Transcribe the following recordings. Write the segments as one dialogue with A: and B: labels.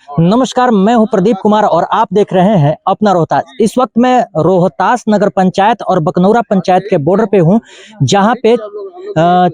A: नमस्कार, मैं हूं प्रदीप कुमार और आप देख रहे हैं अपना रोहतास। इस वक्त मैं रोहतास नगर पंचायत और बकनौरा पंचायत के बॉर्डर पे हूं, जहां पे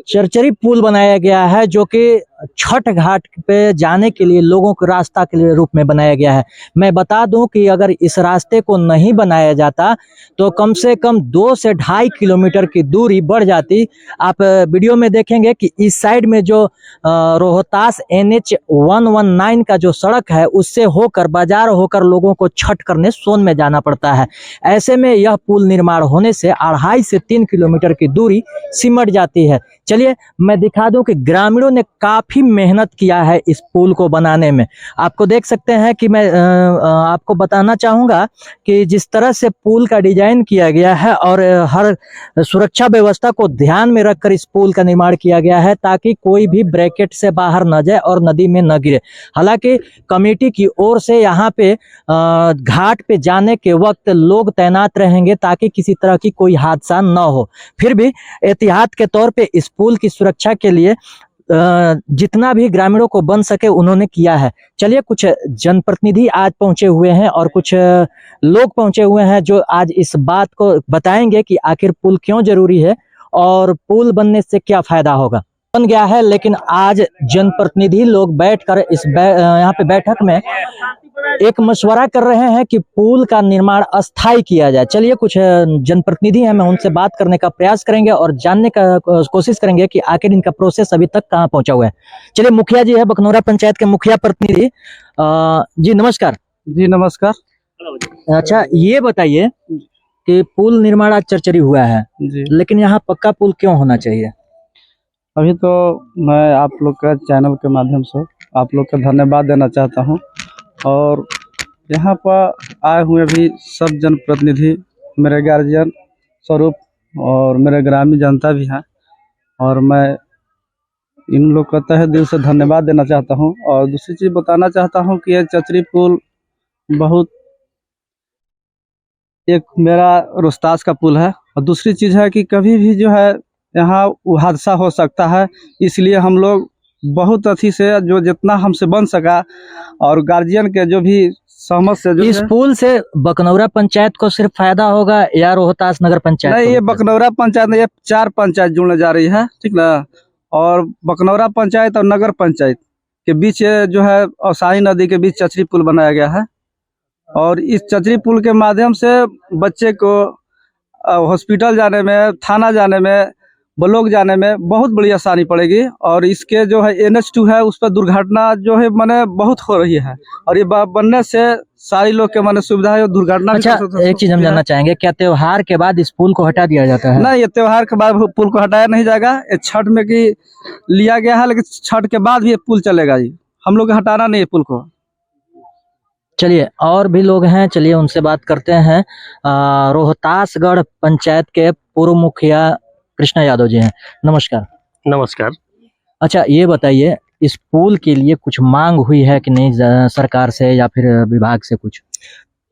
A: चरचरी पुल बनाया गया है, जो कि छठ घाट पे जाने के लिए लोगों के रास्ता के लिए रूप में बनाया गया है। मैं बता दूं कि अगर इस रास्ते को नहीं बनाया जाता तो कम से कम 2 से 2.5 किलोमीटर की दूरी बढ़ जाती। आप वीडियो में देखेंगे कि इस साइड में जो रोहतास NH 119 का जो सड़क है, उससे होकर बाजार होकर लोगों को छठ करने सोन में जाना पड़ता है। ऐसे में यह पुल निर्माण होने से 2.5 से 3 किलोमीटर की दूरी सिमट जाती है। चलिए मैं दिखा दूं कि ग्रामीणों ने काफी मेहनत किया है इस पुल को बनाने में। आपको देख सकते हैं कि मैं आपको बताना चाहूंगा कि जिस तरह से पुल का डिजाइन किया गया है और हर सुरक्षा व्यवस्था को ध्यान में रखकर इस पुल का निर्माण किया गया है, ताकि कोई भी ब्रैकेट से बाहर न जाए और नदी में न गिरे। हालांकि कमेटी की ओर से यहाँ पे घाट पे जाने के वक्त लोग तैनात रहेंगे ताकि किसी तरह की कोई हादसा न हो। फिर भी एहतियात के तौर पे इस पुल की सुरक्षा के लिए जितना भी ग्रामीणों को बन सके उन्होंने किया है। चलिए कुछ जनप्रतिनिधि आज पहुंचे हुए हैं और कुछ लोग पहुंचे हुए हैं जो आज इस बात को बताएंगे कि आखिर पुल क्यों जरूरी है और पुल बनने से क्या फायदा होगा। बन गया है, लेकिन आज जनप्रतिनिधि लोग बैठकर यहाँ पे बैठक में एक मशवरा कर रहे हैं कि पुल का निर्माण अस्थायी किया जाए। चलिए कुछ जनप्रतिनिधि हैं, मैं उनसे बात करने का प्रयास करेंगे और जानने का कोशिश करेंगे कि आखिर इनका प्रोसेस अभी तक कहाँ पहुंचा हुआ है। चलिए मुखिया जी है, बकनौरा पंचायत के मुखिया प्रतिनिधि जी, नमस्कार।
B: जी नमस्कार।
A: अच्छा ये बताइए कि पुल निर्माण आज चरचरी हुआ है
B: जी,
A: लेकिन यहाँ पक्का पुल क्यों होना चाहिए?
B: अभी तो मैं आप लोग का चैनल के माध्यम से आप लोग का धन्यवाद देना चाहता हूं और यहाँ पर आए हुए भी सब जनप्रतिनिधि, मेरे गार्जियन स्वरूप और मेरे ग्रामीण जनता भी हैं और मैं इन लोग का तहे दिल से धन्यवाद देना चाहता हूं। और दूसरी चीज़ बताना चाहता हूं कि ये चरचरी पुल बहुत एक मेरा रोहतास का पुल है और दूसरी चीज़ है कि कभी भी जो है यहाँ हादसा हो सकता है, इसलिए हम लोग बहुत अच्छी से जो जितना हमसे बन सका और गार्जियन के जो भी सहमत से जो
A: इस पुल से बकनौरा पंचायत को सिर्फ फायदा होगा या रोहतास नगर पंचायत?
B: नहीं, ये बकनौरा पंचायत नहीं, ये 4 पंचायत जुड़ने जा रही है, ठीक ना। और बकनौरा पंचायत और नगर पंचायत के बीच जो है औसाही नदी के बीच चचरी पुल बनाया गया है और इस चचरी पुल के माध्यम से बच्चे को हॉस्पिटल जाने में, थाना जाने में, ब्लॉक जाने में बहुत बड़ी आसानी पड़ेगी। और इसके जो है NH2 है, उस पर दुर्घटना जो है माने बहुत हो रही है और ये बनने से सारी लोग के माने सुविधा है, दुर्घटना।
A: अच्छा एक चीज हम जानना चाहेंगे, क्या त्योहार के बाद इस पुल को हटा दिया जाता है?
B: नहीं, ये त्योहार के बाद पुल को हटाया नहीं जाएगा। ये छठ में की लिया गया है, लेकिन छठ के बाद भी ये पुल चलेगा जी, हम लोग हटाना नहीं है पुल को।
A: चलिए और भी लोग हैं, चलिए उनसे बात करते हैं। रोहतासगढ़ पंचायत के पूर्व मुखिया कृष्णा यादव जी हैं, नमस्कार।
C: नमस्कार।
A: अच्छा ये बताइए, इस पुल के लिए कुछ मांग हुई है कि नहीं सरकार से या फिर विभाग से कुछ?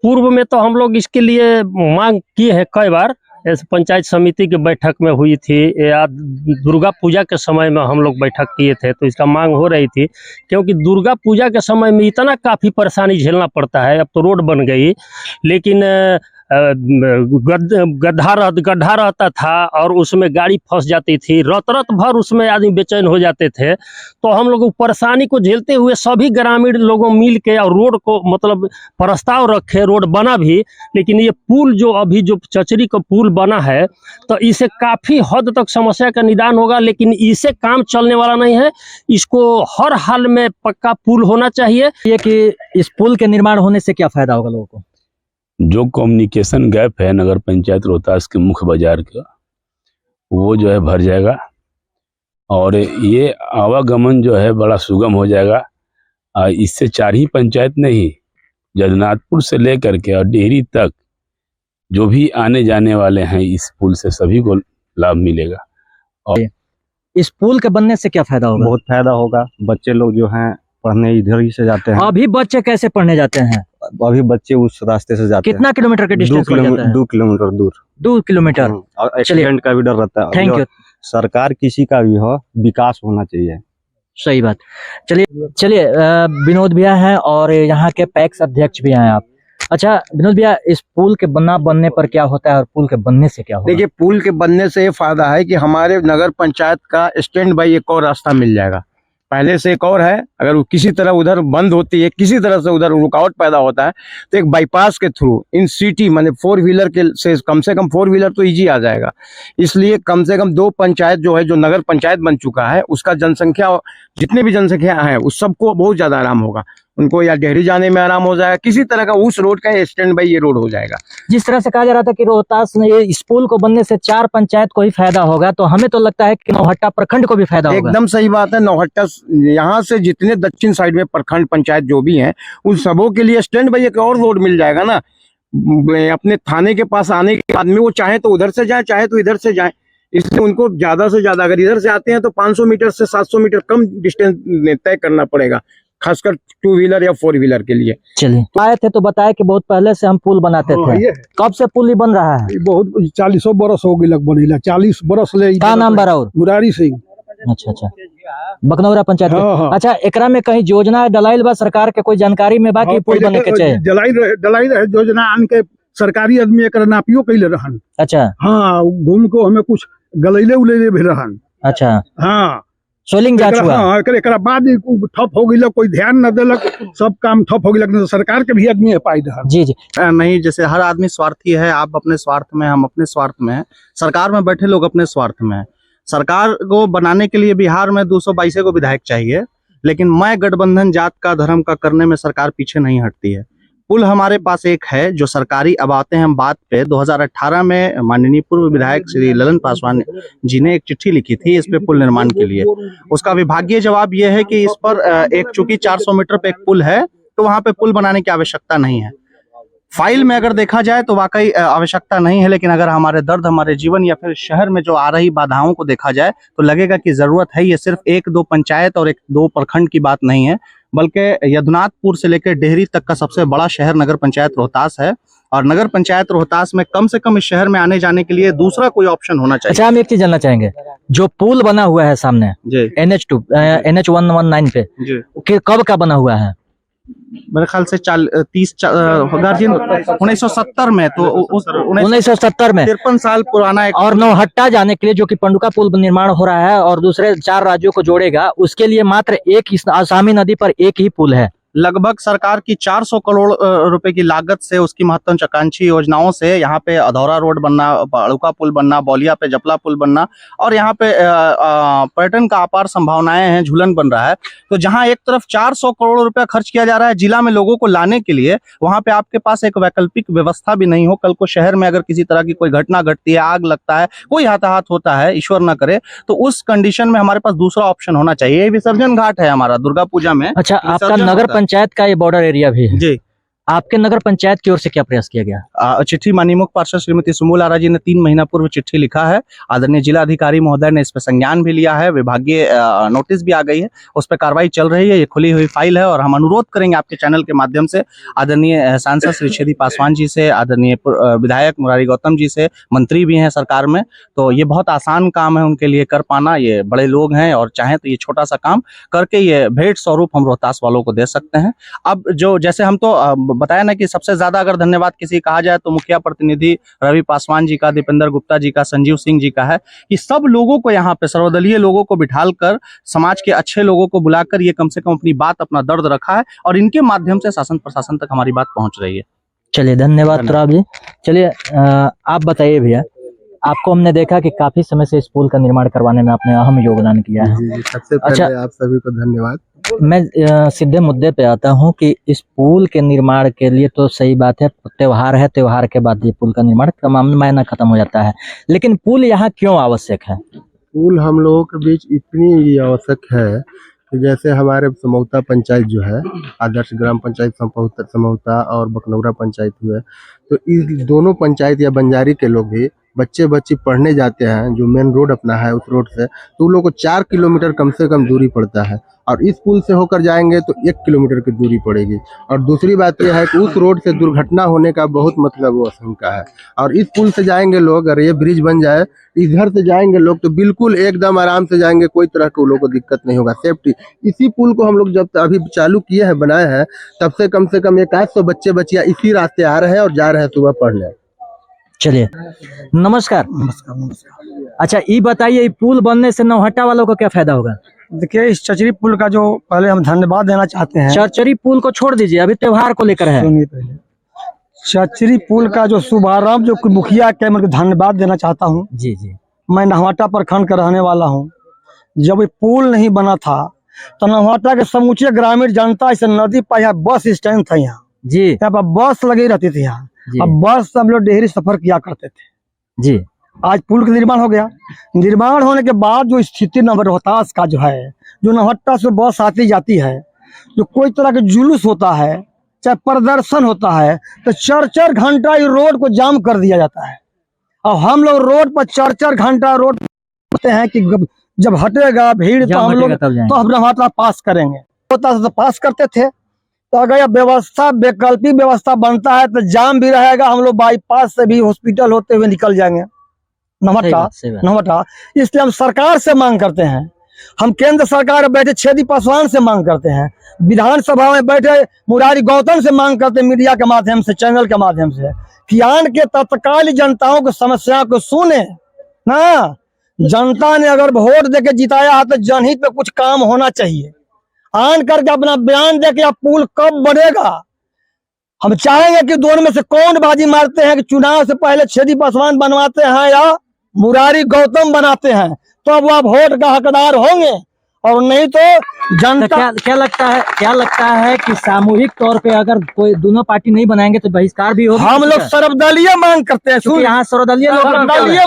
C: पूर्व में तो हम लोग इसके लिए मांग किए हैं कई बार, ऐसे पंचायत समिति की बैठक में हुई थी या दुर्गा पूजा के समय में हम लोग बैठक किए थे, तो इसका मांग हो रही थी। क्योंकि दुर्गा पूजा के समय में इतना काफ़ी परेशानी झेलना पड़ता है। अब तो रोड बन गई, लेकिन गड्ढा रहता था और उसमें गाड़ी फंस जाती थी, रत भर उसमें आदमी बेचैन हो जाते थे। तो हम लोग परेशानी को झेलते हुए सभी ग्रामीण लोगों मिल के और रोड को मतलब प्रस्ताव रखे, रोड बना भी। लेकिन ये पुल जो अभी जो चचरी का पुल बना है, तो इसे काफ़ी हद तक समस्या का निदान होगा, लेकिन इसे काम चलने वाला नहीं है। इसको हर हाल में पक्का पुल होना चाहिए।
A: ये कि इस पुल के निर्माण होने से क्या फायदा होगा लोगों को?
D: जो कम्युनिकेशन गैप है नगर पंचायत रोहतास के मुख्य बाजार का, वो जो है भर जाएगा और ये आवागमन जो है बड़ा सुगम हो जाएगा। इससे 4 ही पंचायत नहीं, जगन्नाथपुर से लेकर के और डेहरी तक जो भी आने जाने वाले हैं, इस पुल से सभी को लाभ मिलेगा। और
A: इस पुल के बनने से क्या फायदा होगा?
B: बहुत फायदा होगा। बच्चे लोग जो हैं पढ़ने इधर ही से जाते हैं।
A: अभी बच्चे कैसे पढ़ने जाते हैं?
B: अभी बच्चे उस रास्ते से जाते हैं।
A: कितना किलोमीटर का डिस्टेंस हो जाता है?
B: 2 किलोमीटर दूर।
A: 2 किलोमीटर।
B: और एक्सीडेंट का भी डर रहता है।
A: Thank you.
B: सरकार किसी का भी हो, विकास होना चाहिए।
A: सही बात। चलिए चलिए, विनोद भैया हैं और यहाँ के पैक्स अध्यक्ष भी हैं आप। अच्छा विनोद भैया, इस पुल के बनने पर क्या होता है और पुल के बनने से क्या होगा?
E: देखिए, पुल के बनने से ये फायदा है कि हमारे नगर पंचायत का स्टैंड बाई एक और रास्ता मिल जाएगा। पहले से एक और है, अगर वो किसी तरह उधर बंद होती है, किसी तरह से उधर रुकावट पैदा होता है, तो एक बाईपास के थ्रू इन सिटी माने 4 व्हीलर के से कम 4 व्हीलर तो इजी आ जाएगा। इसलिए कम से कम 2 पंचायत जो है, जो नगर पंचायत बन चुका है, उसका जनसंख्या, जितने भी जनसंख्या है, उस सबको बहुत ज्यादा आराम होगा। उनको या डेहरी जाने में आराम हो जाएगा, किसी तरह का उस रोड का स्टैंड बाई ये रोड हो जाएगा।
A: जिस तरह से कहा जा रहा था कि रोहतास में ये इस पुल को बनने से 4 पंचायत को ही फायदा होगा, तो हमें तो लगता है कि नौहट्टा प्रखंड को भी फायदा होगा।
E: एकदम सही बात है। नौहट्टा यहाँ से जितने दक्षिण साइड में प्रखंड पंचायत जो भी हैं, उन सबों के लिए स्टैंड बाई एक और रोड मिल जाएगा ना। अपने थाने के पास आने के बाद में वो चाहे तो उधर से जाए, चाहे तो इधर से जाए। इसलिए उनको ज्यादा से ज्यादा, अगर इधर से आते हैं तो 500 मीटर से 700 मीटर कम डिस्टेंस तय करना पड़ेगा, खासकर 2 व्हीलर या 4 व्हीलर के लिए।
A: चलिए, आए थे तो बताया कि बहुत पहले से हम पुल बनाते थे। कब से पुल ही बन रहा है?
F: बहुत 40 बरस हो गई, बनेला 40 बरस ले।
A: का नाम बराउर?
F: मुरारी सिंह।
A: अच्छा, बकनौरा पंचायत के।
F: हाँ।
A: अच्छा, एकरा में कहीं योजना डलाइल बा सरकार के, कोई जानकारी में बा कि पुल बने के चाहिए?
F: डलाई रहे योजना आन के, सरकारी आदमी एक नापियो कैले रहन।
A: अच्छा,
F: हाँ, घूम को हमें कुछ गलैले उलैले भी रहन।
A: अच्छा,
F: हाँ,
A: सोलिंग जांच हुआ।
F: हाँ, एकरा बाद ठप हो गई, कोई ध्यान न देलक, सब काम ठप हो गई। सरकार के भी आदमी है पाई रहन।
A: जी।
G: नहीं, जैसे हर आदमी स्वार्थी है, आप अपने स्वार्थ में, हम अपने स्वार्थ में हैं, सरकार में बैठे लोग अपने स्वार्थ में हैं। सरकार को बनाने के लिए बिहार में 222 को विधायक चाहिए, लेकिन मैं गठबंधन जात का धर्म का करने में सरकार पीछे नहीं हटती है। पुल हमारे पास एक है जो सरकारी, अब आते हैं हम बात पे। 2018 में माननीय पूर्व विधायक श्री ललन पासवान जी ने एक चिट्ठी लिखी थी इस पे पुल निर्माण के लिए। उसका विभागीय जवाब यह है कि इस पर एक, चूंकि 400 मीटर पे एक पुल है, तो वहां पे पुल बनाने की आवश्यकता नहीं है। फाइल में अगर देखा जाए तो वाकई आवश्यकता नहीं है, लेकिन अगर हमारे दर्द, हमारे जीवन या फिर शहर में जो आ रही बाधाओं को देखा जाए तो लगेगा कि जरूरत है। ये सिर्फ 1-2 पंचायत और 1-2 प्रखंड की बात नहीं है, बल्कि यदुनाथपुर से लेकर डेहरी तक का सबसे बड़ा शहर नगर पंचायत रोहतास है। और नगर पंचायत रोहतास में कम से कम इस शहर में आने जाने के लिए दूसरा कोई ऑप्शन होना चाहिए।
A: अच्छा, हम एक चीज जानना चाहेंगे, जो पुल बना हुआ है सामने NH2 NH 119 पे, कब का बना हुआ है?
G: मेरे ख्याल से 1970 में, तो
A: 1970 में
G: 53 साल पुराना एक।
A: और नौहट्टा जाने के लिए जो कि पंडुका पुल निर्माण हो रहा है और दूसरे 4 राज्यों को जोड़ेगा, उसके लिए मात्र एक ही आसामी नदी पर एक ही पुल है।
G: लगभग सरकार की 400 करोड़ रुपए की लागत से, उसकी महत्वाकांक्षी योजनाओं से यहाँ पे अधौरा रोड बनना, बाड़ूका पुल बनना, बौलिया पे जपला पुल बनना, और यहाँ पे पर्यटन का अपार संभावनाएं हैं, झूलन बन रहा है। तो जहाँ एक तरफ 400 करोड़ रुपया खर्च किया जा रहा है जिला में लोगों को लाने के लिए, वहां पे आपके पास एक वैकल्पिक व्यवस्था भी नहीं हो। कल को शहर में अगर किसी तरह की कोई घटना घटती है, आग लगता है, कोई हाथाहाथ होता है, ईश्वर न करे, तो उस कंडीशन में हमारे पास दूसरा ऑप्शन होना चाहिए। ये विसर्जन घाट है हमारा दुर्गा पूजा में।
A: अच्छा, आपका नगर पंचायत का ये बॉर्डर एरिया भी है
G: जी।
A: आपके नगर पंचायत की ओर से क्या प्रयास किया गया?
G: चिट्ठी माननीय मुख्य पार्षद श्रीमती सुमोल आरा जी ने 3 महीना पूर्व चिट्ठी लिखा है। आदरणीय जिला अधिकारी महोदय ने इस पर संज्ञान भी लिया है, विभागीय नोटिस भी आ गई है, उस पर कार्रवाई चल रही है। ये खुली हुई फाइल है और हम अनुरोध करेंगे आपके चैनल के माध्यम से आदरणीय सांसद श्री छेदी पासवान जी से, आदरणीय विधायक मुरारी गौतम जी से, मंत्री भी हैं सरकार में, तो ये बहुत आसान काम है उनके लिए कर पाना। ये बड़े लोग हैं और चाहें तो ये छोटा सा काम करके ये भेंट स्वरूप हम रोहतास वालों को दे सकते हैं। अब जो जैसे हम तो बताया ना कि सबसे ज्यादा अगर धन्यवाद किसी कहा जाए तो मुखिया प्रतिनिधि रवि पासवान जी का, दीपेंद्र गुप्ता जी का, संजीव सिंह जी का है, कि सब लोगों को यहाँ पे, सर्वदलीय लोगों को बिठाकर, समाज के अच्छे लोगों को बुलाकर ये कम से कम अपनी बात, अपना दर्द रखा है और इनके माध्यम से शासन प्रशासन तक हमारी बात पहुंच रही है।
A: चलिए, धन्यवाद तुराब जी। चलिए, आप बताइए भैया, आपको हमने देखा कि काफी समय से इस पुल का निर्माण करवाने में आपने अहम योगदान किया है।
H: जी, सबसे पहले आप सभी को धन्यवाद।
A: मैं सीधे मुद्दे पे आता हूँ कि इस पुल के निर्माण के लिए तो सही बात है, त्योहार है, त्योहार के बाद ये पुल का निर्माण तमाम मायना खत्म हो जाता है, लेकिन पुल यहाँ क्यों आवश्यक है?
H: पुल हम लोगों के बीच इसलिए आवश्यक है कि जैसे हमारे समौता पंचायत जो है, आदर्श ग्राम पंचायत समौता और बकनौरा पंचायत हुए, तो इस दोनों पंचायत या बंजारी के लोग भी बच्चे बच्ची पढ़ने जाते हैं, जो मेन रोड अपना है उस रोड से, तो उन लोगों को 4 किलोमीटर कम से कम दूरी पड़ता है, और इस पुल से होकर जाएंगे तो 1 किलोमीटर की दूरी पड़ेगी। और दूसरी बात यह है कि उस रोड से दुर्घटना होने का बहुत मतलब वो आशंका है, और इस पुल से जाएंगे लोग, अगर ये ब्रिज बन जाए, इधर से जाएंगे लोग तो बिल्कुल एकदम आराम से जाएंगे, कोई तरह के लोगों को दिक्कत नहीं होगा, सेफ्टी। इसी पुल को हम लोग जब अभी चालू किए हैं, बनाए हैं, तब से कम 800 बच्चे बच्चियां इसी रास्ते आ रहे हैं और जा रहे हैं सुबह पढ़ने।
A: चलिए, नमस्कार।
F: नमस्कार।
A: अच्छा, ये बताइए, ये पुल बनने से नौहट्टा वालों को क्या फायदा होगा?
I: देखिए, इस चचरी पुल का जो पहले हम धन्यवाद देना चाहते हैं।
A: चरचरी पुल को छोड़ दीजिए, अभी त्योहार को लेकर है।
I: सुनिए पहले, चचरी पुल का जो शुभारंभ जो मुखिया के मैं धन्यवाद देना चाहता हूँ।
A: जी जी।
I: मैं नहवाटा प्रखंड का रहने वाला हूँ। जब ये पुल नहीं बना था तो नहवाटा के समूचे ग्रामीण जनता इस नदी पर यहाँ बस स्टैंड था, यहाँ
A: जी
I: यहाँ पर बस लगी रहती थी यहाँ।
A: जी।
I: अब बस से हम लोग डेहरी सफर किया करते थे।
A: जी।
I: आज पुल का निर्माण हो गया। निर्माण होने के बाद जो स्थिति रोहतास का जो है, जो नहट्टा से बस आती जाती है, जो कोई तरह के जुलूस होता है, चाहे प्रदर्शन होता है, तो 4-4 घंटा ये रोड को जाम कर दिया जाता है। और हम लोग रोड पर 4-4 घंटा रोड होते हैं कि जब हटेगा भीड़ तो हम लोग नहट्टा पास करेंगे। रोहतास से पास करते थे, तो अगर यह व्यवस्था वैकल्पिक व्यवस्था बनता है तो जाम भी रहेगा, हम लोग बाईपास से भी हॉस्पिटल होते हुए निकल जाएंगे नहट्टा। इसलिए हम सरकार से मांग करते हैं, हम केंद्र सरकार में बैठे छेदी पासवान से मांग करते हैं, विधानसभा में बैठे मुरारी गौतम से मांग करते हैं, मीडिया के माध्यम से, चैनल के माध्यम से, कि आन के तत्काल जनताओं की समस्या को सुने ना। जनता ने अगर वोट देके जिताया है तो जनहित पे कुछ काम होना चाहिए। आन करके अपना बयान दे के पुल कब बनेगा। हम चाहेंगे कि दोनों में से कौन बाजी मारते हैं, कि चुनाव से पहले छेदी पासवान बनवाते हैं या मुरारी गौतम बनाते हैं, तो अब वो वोट का हकदार होंगे, और नहीं तो जनता।
A: क्या लगता है कि सामूहिक तौर पे अगर कोई दोनों पार्टी नहीं बनाएंगे तो बहिष्कार भी होगा?
I: हम लोग सर्वदलीय मांग करते हैं।
A: यहाँ सर्वदलीय लोग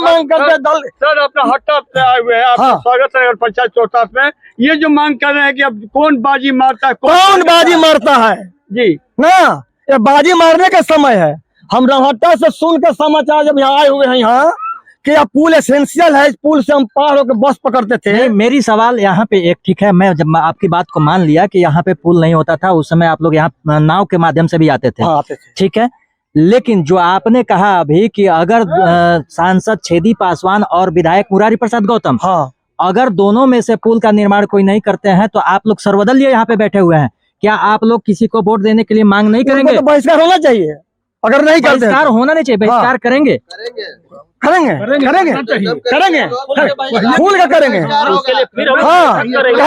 I: मांग करते हैं।
J: सर, अपना हट्टा पे आए हुए हैं, आपका स्वागत है नगर पंचायत रोहतास में। ये जो मांग कर रहे हैं कि अब कौन बाजी मारता है,
I: कौन बाजी मारता है
J: जी
I: ना, ये बाजी मारने का समय है। हम नहट्टा से सुन के समाचार जब यहाँ आए हुए हैं यहाँ कि यह पुल एसेंशियल है, इस पुल से हम पार होकर बस पकड़ते थे।
A: नहीं, मेरी सवाल यहाँ पे एक, ठीक है, मैं जब आपकी बात को मान लिया कि यहाँ पे पुल नहीं होता था, उस समय आप लोग यहाँ नाव के माध्यम से भी आते थे।
I: आते थे।
A: ठीक है, लेकिन जो आपने कहा अभी कि अगर सांसद छेदी पासवान और विधायक मुरारी प्रसाद गौतम, अगर दोनों में से पुल का निर्माण कोई नहीं करते हैं तो आप लोग सर्वदलीय यहाँ पे बैठे हुए हैं, क्या आप लोग किसी को वोट देने के लिए मांग नहीं करेंगे?
I: तो बहिष्कार होना चाहिए। अगर नहीं करते,
A: बहिष्कार होना नहीं चाहिए, बहिष्कार करेंगे
I: करेंगे फूल का करेंगे।
C: उसके लिए फिर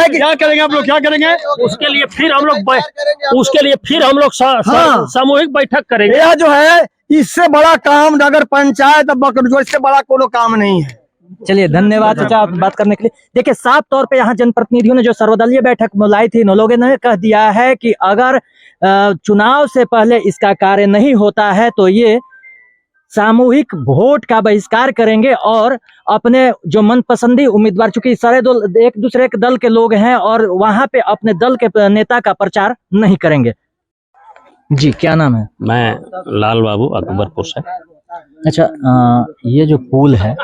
J: क्या करेंगे आप लोग, क्या करेंगे?
C: उसके लिए फिर हम लोग सामूहिक बैठक करेंगे।
I: यह जो है, इससे बड़ा काम नगर पंचायत बकरजोर, इससे बड़ा कोनो काम नहीं है।
A: चलिए, धन्यवाद चाचा आप बात करने के लिए। देखिए, साफ तौर पे यहाँ जनप्रतिनिधियों ने जो सर्वदलीय बैठक बुलाई थी, उन लोगों ने कह दिया है कि अगर चुनाव से पहले इसका कार्य नहीं होता है तो ये सामूहिक वोट का बहिष्कार करेंगे और अपने जो मनपसंदी उम्मीदवार, चूंकि सारे दल एक दूसरे के दल के लोग हैं, और वहां पे अपने दल के नेता का प्रचार नहीं करेंगे। जी, क्या नाम है?
C: मैं लाल बाबू, अकबरपुर से।
A: अच्छा, ये जो पुल है,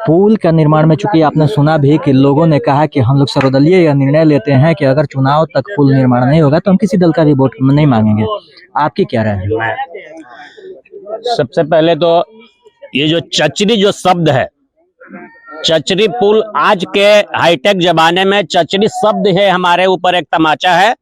A: पुल का निर्माण में चूंकि आपने सुना भी कि लोगों ने कहा कि हम लोग सर्वदलीय यह निर्णय लेते हैं कि अगर चुनाव तक पुल निर्माण नहीं होगा तो हम किसी दल का भी वोट नहीं मांगेंगे, आपकी क्या राय है?
K: सबसे पहले तो ये जो चचरी जो शब्द है, चचरी पुल, आज के हाईटेक जमाने में चचरी शब्द है हमारे ऊपर एक तमाचा है।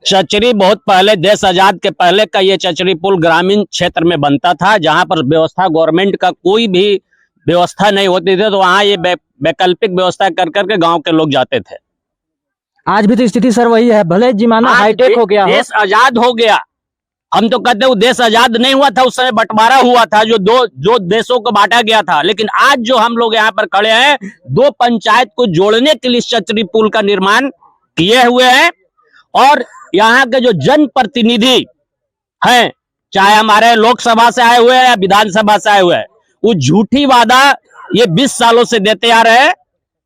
K: चचरी बहुत पहले, देश आजाद के पहले का ये चचरी पुल ग्रामीण क्षेत्र में बनता था, जहां पर व्यवस्था गवर्नमेंट का कोई भी व्यवस्था नहीं होती थी, तो वहां ये वैकल्पिक व्यवस्था कर करके गांव के लोग जाते थे।
A: आज भी तो स्थिति सर वही है, भले जमाना हाईटेक हो गया,
K: देश आजाद हो गया। हम तो कहते हैं देश आजाद नहीं हुआ था, उस समय बंटवारा हुआ था, जो देशों को बांटा गया था। लेकिन आज जो हम लोग यहाँ पर खड़े हैं, 2 पंचायत को जोड़ने के लिए चचरी पुल का निर्माण किए हुए हैं, और यहाँ के जो जनप्रतिनिधि हैं, चाहे हमारे लोकसभा से आए हुए हैं या विधानसभा से आए हुए हैं, वो झूठी वादा ये 20 सालों से देते आ रहे हैं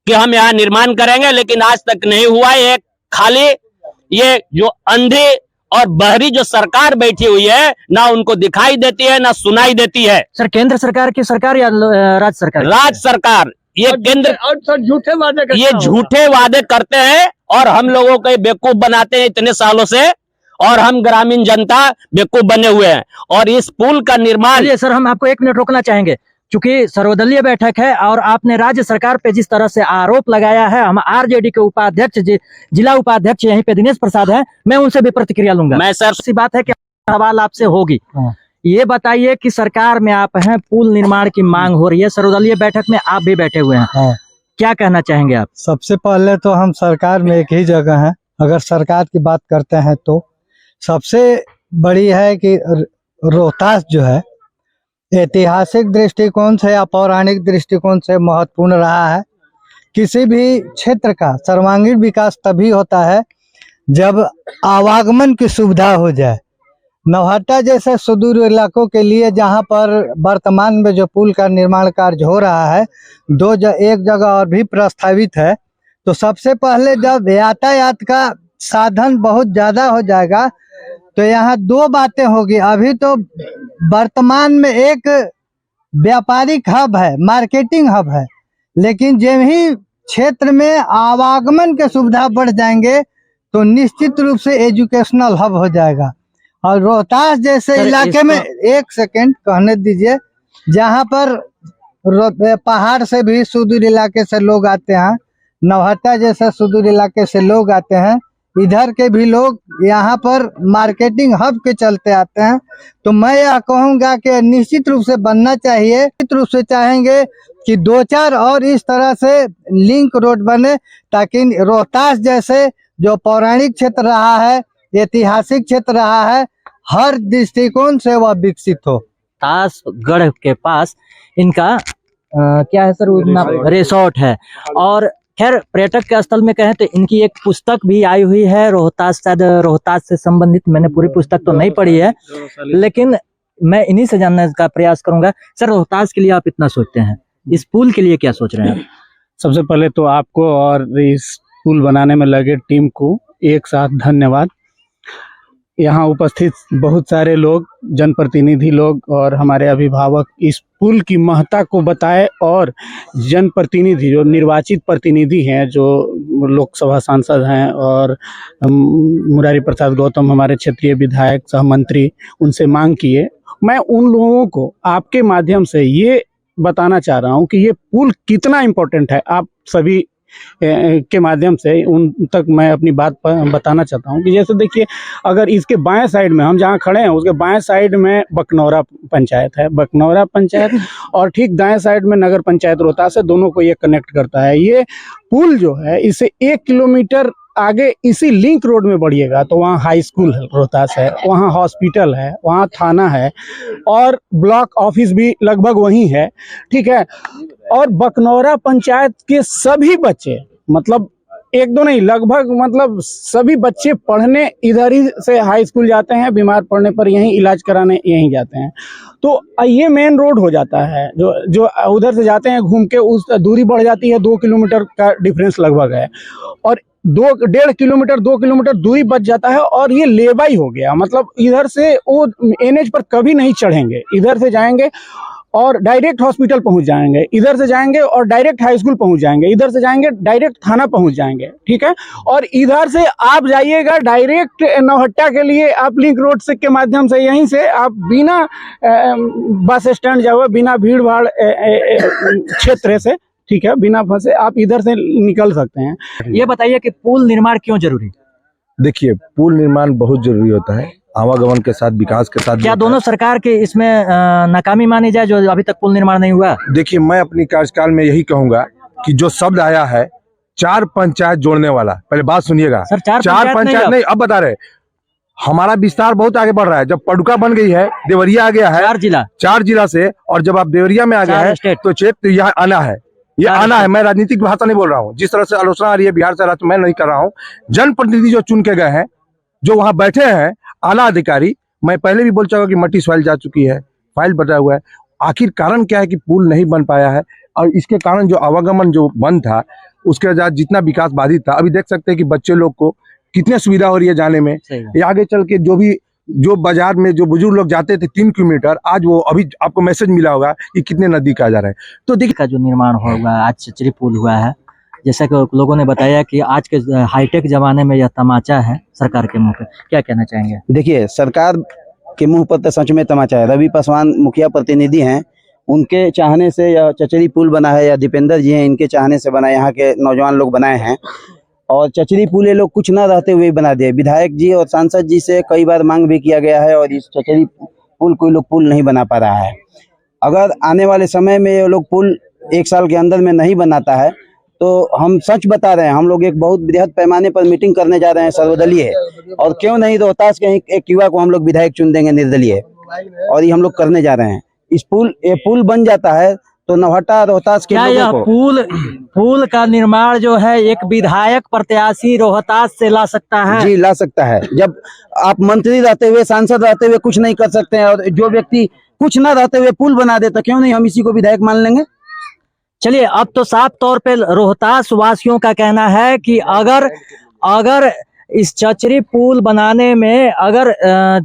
K: कि हम यहाँ निर्माण करेंगे, लेकिन आज तक नहीं हुआ। ये खाली ये जो अंधे और बहरी जो सरकार बैठी हुई है ना उनको दिखाई देती है ना सुनाई देती है।
A: सर केंद्र सरकार की सरकार या राज्य सरकार?
K: राज्य सरकार ये केंद्र
J: और सर झूठे वादे करता
K: ये
J: होगा।
K: झूठे वादे करते हैं और हम लोगों को बेवकूफ बनाते हैं इतने सालों से, और हम ग्रामीण जनता बेवकूफ बने हुए हैं। और इस पुल का निर्माण,
A: चलिए सर हम आपको 1 मिनट रोकना चाहेंगे क्योंकि सर्वदलीय बैठक है और आपने राज्य सरकार पे जिस तरह से आरोप लगाया है, हम आरजेडी के उपाध्यक्ष जिला उपाध्यक्ष यहीं पे दिनेश प्रसाद हैं, मैं उनसे भी प्रतिक्रिया लूंगा।
K: मैं सर
A: सी बात है कि सवाल आपसे होगी। ये बताइए कि सरकार में आप हैं, पुल निर्माण की मांग हो रही है, सर्वदलीय बैठक में आप भी बैठे हुए हैं, क्या कहना चाहेंगे आप?
I: सबसे पहले तो हम सरकार में एक ही जगह हैं। अगर सरकार की बात करते हैं तो सबसे बड़ी है कि रोहतास जो है ऐतिहासिक दृष्टिकोण से या पौराणिक दृष्टिकोण से महत्वपूर्ण रहा है। किसी भी क्षेत्र का सर्वांगीण विकास तभी होता है जब आवागमन की सुविधा हो जाए। नौहट्टा जैसे सुदूर इलाकों के लिए जहां पर वर्तमान में जो पुल का निर्माण कार्य हो रहा है, एक जगह और भी प्रस्तावित है, तो सबसे पहले जब यातायात का साधन बहुत ज्यादा हो जाएगा तो यहाँ 2 बातें होगी। अभी तो वर्तमान में एक व्यापारिक हब है, मार्केटिंग हब है, लेकिन जब ही क्षेत्र में आवागमन के सुविधा बढ़ जाएंगे तो निश्चित रूप से एजुकेशनल हब हो जाएगा। और रोहतास जैसे इलाके में, एक सेकंड कहने दीजिए, जहाँ पर पहाड़ से भी सुदूर इलाके से लोग आते हैं, नौहट्टा जैसे सुदूर इलाके से लोग आते हैं, इधर के भी लोग यहाँ पर मार्केटिंग हब के चलते आते हैं। तो मैं यह कहूँगा कि निश्चित रूप से बनना चाहिए। निश्चित रूप से चाहेंगे कि 2-4 और इस तरह से लिंक रोड बने ताकि रोहतास जैसे जो पौराणिक क्षेत्र रहा है, ऐतिहासिक क्षेत्र रहा है, हर दृष्टिकोण से वह विकसित हो।
A: तासगढ़ के पास इनका क्या है सर, रिसोर्ट है। और खैर पर्यटक के स्थल में कहें तो इनकी एक पुस्तक भी आई हुई है रोहतास, शायद रोहतास से संबंधित। मैंने पूरी पुस्तक तो नहीं पढ़ी है, लेकिन मैं इन्हीं से जानने का प्रयास करूंगा। सर रोहतास के लिए आप इतना सोचते हैं, इस पुल के लिए क्या सोच रहे हैं आप?
B: सबसे पहले तो आपको और इस पुल बनाने में लगे टीम को एक साथ धन्यवाद। यहाँ उपस्थित बहुत सारे लोग, जनप्रतिनिधि लोग और हमारे अभिभावक इस पुल की महत्ता को बताए, और जनप्रतिनिधि जो निर्वाचित प्रतिनिधि हैं, जो लोकसभा सांसद हैं, और मुरारी प्रसाद गौतम हमारे क्षेत्रीय विधायक सह मंत्री, उनसे मांग किए। मैं उन लोगों को आपके माध्यम से ये बताना चाह रहा हूँ कि ये पुल कितना इम्पोर्टेंट है। आप सभी के माध्यम से उन तक मैं अपनी बात बताना चाहता हूँ कि जैसे देखिए, अगर इसके बाएं साइड में हम जहाँ खड़े हैं उसके बाएं साइड में बकनौरा पंचायत है, बकनौरा पंचायत, और ठीक दाएं साइड में नगर पंचायत रोहतास है। दोनों को ये कनेक्ट करता है। ये पुल जो है इसे 1 किलोमीटर आगे इसी लिंक रोड में बढ़िएगा तो वहाँ हाई स्कूल है रोहतास है, वहाँ हॉस्पिटल है, वहाँ थाना है, और ब्लॉक ऑफिस भी लगभग वहीं है, ठीक है। और बकनौरा पंचायत के सभी बच्चे, मतलब 1-2 नहीं, लगभग मतलब सभी बच्चे पढ़ने इधर ही से हाई स्कूल जाते हैं, बीमार पड़ने पर यहीं इलाज कराने यहीं जाते हैं। तो ये मेन रोड हो जाता है। जो उधर से जाते हैं घूम के, उस दूरी बढ़ जाती है, 2 किलोमीटर का डिफरेंस लगभग है, और 1.5 किलोमीटर 2 किलोमीटर दूरी बच जाता है। और ये लेबाई हो गया, मतलब इधर से वो NH पर कभी नहीं चढ़ेंगे, इधर से जाएंगे और डायरेक्ट हॉस्पिटल पहुंच जाएंगे, इधर से जाएंगे और डायरेक्ट हाई स्कूल पहुंच जाएंगे, इधर से जाएंगे डायरेक्ट थाना पहुंच जाएंगे, ठीक है। और इधर से आप जाइएगा डायरेक्ट नौहट्टा के लिए, आप लिंक रोड से के माध्यम से यहीं से आप बिना बस स्टैंड जाओ, बिना भीड़ भाड़ क्षेत्र से, ठीक है, बिना फंसे आप इधर से निकल सकते हैं।
A: ये बताइए कि पुल निर्माण क्यों जरूरी?
E: देखिए, पुल निर्माण बहुत जरूरी होता है, आवागमन के साथ, विकास के साथ।
A: क्या दोनों सरकार के इसमें नाकामी मानी जाए जो अभी तक पुल निर्माण नहीं हुआ?
E: देखिए, मैं अपनी कार्यकाल में यही कहूंगा कि जो शब्द आया है 4 पंचायत जोड़ने वाला, पहले बात सुनिएगा
A: सर। 4
E: पंचायत नहीं, अब बता रहे, हमारा विस्तार बहुत आगे बढ़ रहा है। जब पडुका बन गई है, देवरिया आ गया है, 4 जिला से, और जब आप देवरिया में आ गया है तो क्षेत्र यहाँ आना है, ये आना है। मैं राजनीतिक भाषा नहीं बोल रहा हूँ, जिस तरह से आलोचना आ रही है बिहार से, मैं नहीं कर रहा हूँ। जनप्रतिनिधि जो चुन के गए हैं, जो वहां बैठे हैं आला अधिकारी, मैं पहले भी बोल चुका कि मट्टी सॉइल जा चुकी है, फाइल बटा हुआ है। आखिर कारण क्या है कि पुल नहीं बन पाया है, और इसके कारण जो आवागमन जो बंद था, उसके बाद जितना विकास बाधित था, अभी देख सकते हैं कि बच्चे लोग को
F: कितनी सुविधा हो रही है जाने में।
A: सही है।
F: ये आगे चल के जो बाजार में जो बुजुर्ग लोग जाते थे 3 किलोमीटर, आज वो अभी आपको मैसेज मिला होगा कि कितने नजदीक आ जा रहे हैं। तो देखिए
A: का जो निर्माण हुआ है, आज चचरी पुल हुआ है, जैसा कि लोगों ने बताया कि आज के हाईटेक जमाने में यह तमाचा है सरकार के मुंह पे, क्या कहना चाहेंगे?
L: देखिए, सरकार के मुंह पर तो सच में तमाचा है। रवि पासवान मुखिया प्रतिनिधि हैं, उनके चाहने से यह चचरी पुल बना है, या दीपेंद्र जी हैं, इनके चाहने से बना, यहाँ के नौजवान लोग बनाए हैं। और चचरी पुल ये लोग कुछ ना रहते हुए बना दिए। विधायक जी और सांसद जी से कई बार मांग भी किया गया है, और इस चचरी पुल कोई लोग पुल नहीं बना पा रहा है। अगर आने वाले समय में ये लोग पुल 1 साल के अंदर में नहीं बनाता है, तो हम सच बता रहे हैं, हम लोग एक बहुत बृहद पैमाने पर मीटिंग करने जा रहे हैं सर्वदलीय, और क्यों नहीं रोहतास के एक युवा को हम लोग विधायक चुन देंगे निर्दलीय, और ये हम लोग करने जा रहे हैं। ये पुल बन जाता है तो नौहट्टा रोहतास के
A: क्या
L: लोगों
A: यह
L: को
A: पुल का निर्माण जो है एक विधायक प्रत्याशी रोहतास से ला सकता है?
L: जी ला सकता है। जब आप मंत्री रहते हुए, सांसद रहते हुए कुछ नहीं कर सकते हैं, और जो व्यक्ति कुछ ना रहते हुए पुल बना देता, क्यों नहीं हम इसी को विधायक मान लेंगे।
A: चलिए, अब तो साफ तौर पे रोहतास वासियों का कहना है कि अगर इस चचरी पुल बनाने में अगर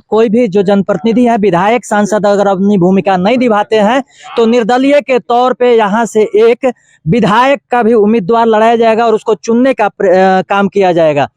A: कोई भी जो जनप्रतिनिधि है, विधायक सांसद अगर अपनी भूमिका नहीं निभाते हैं, तो निर्दलीय के तौर पे यहाँ से एक विधायक का भी उम्मीदवार लड़ाया जाएगा और उसको चुनने का काम किया जाएगा।